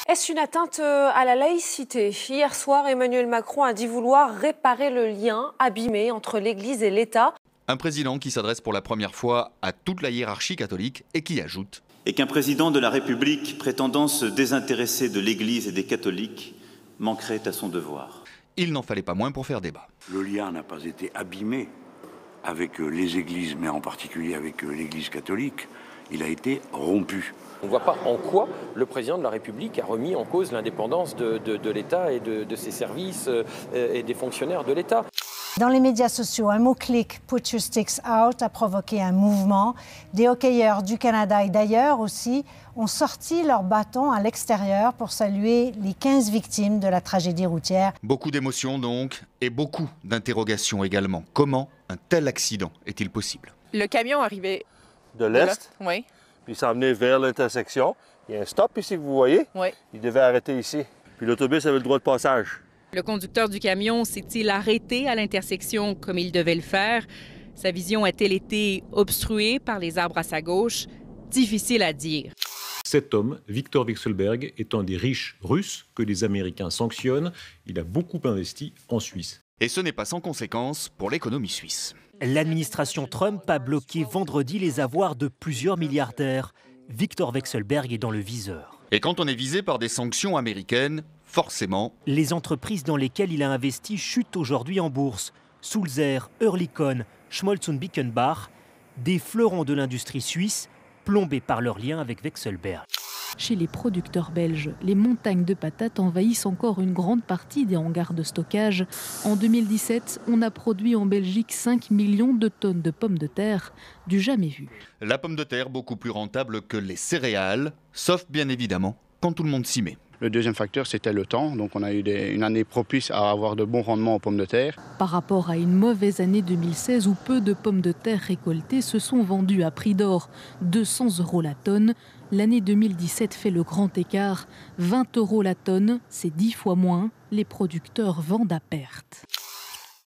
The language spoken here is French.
Est-ce une atteinte à la laïcité? Hier soir, Emmanuel Macron a dit vouloir réparer le lien abîmé entre l'Église et l'État. Un président qui s'adresse pour la première fois à toute la hiérarchie catholique et qui ajoute « Et qu'un président de la République prétendant se désintéresser de l'Église et des catholiques manquerait à son devoir. » Il n'en fallait pas moins pour faire débat. Le lien n'a pas été abîmé avec les églises, mais en particulier avec l'Église catholique. Il a été rompu. On ne voit pas en quoi le président de la République a remis en cause l'indépendance de l'État et de ses services et des fonctionnaires de l'État. Dans les médias sociaux, un mot-clic, Put Your Sticks Out, a provoqué un mouvement. Des hockeyeurs du Canada et d'ailleurs aussi ont sorti leurs bâtons à l'extérieur pour saluer les 15 victimes de la tragédie routière. Beaucoup d'émotions donc, et beaucoup d'interrogations également. Comment un tel accident est-il possible? Le camion arrivait de l'Est, oui. Puis il s'en venait vers l'intersection. Il y a un stop ici que vous voyez. Oui. Il devait arrêter ici. Puis l'autobus avait le droit de passage. Le conducteur du camion s'est-il arrêté à l'intersection comme il devait le faire? Sa vision a-t-elle été obstruée par les arbres à sa gauche? Difficile à dire. Cet homme, Viktor Vekselberg, est un des riches russes que les Américains sanctionnent. Il a beaucoup investi en Suisse. Et ce n'est pas sans conséquence pour l'économie suisse. L'administration Trump a bloqué vendredi les avoirs de plusieurs milliardaires. Viktor Vekselberg est dans le viseur. Et quand on est visé par des sanctions américaines, forcément, les entreprises dans lesquelles il a investi chutent aujourd'hui en bourse. Sulzer, Oerlikon, Schmolz und Bickenbach, des fleurons de l'industrie suisse plombés par leur lien avec Vekselberg. Chez les producteurs belges, les montagnes de patates envahissent encore une grande partie des hangars de stockage. En 2017, on a produit en Belgique 5 millions de tonnes de pommes de terre, du jamais vu. La pomme de terre beaucoup plus rentable que les céréales, sauf bien évidemment quand tout le monde s'y met. Le deuxième facteur, c'était le temps. Donc on a eu une année propice à avoir de bons rendements aux pommes de terre. Par rapport à une mauvaise année 2016 où peu de pommes de terre récoltées se sont vendues à prix d'or, 200 € la tonne, l'année 2017 fait le grand écart. 20 € la tonne, c'est 10 fois moins. Les producteurs vendent à perte.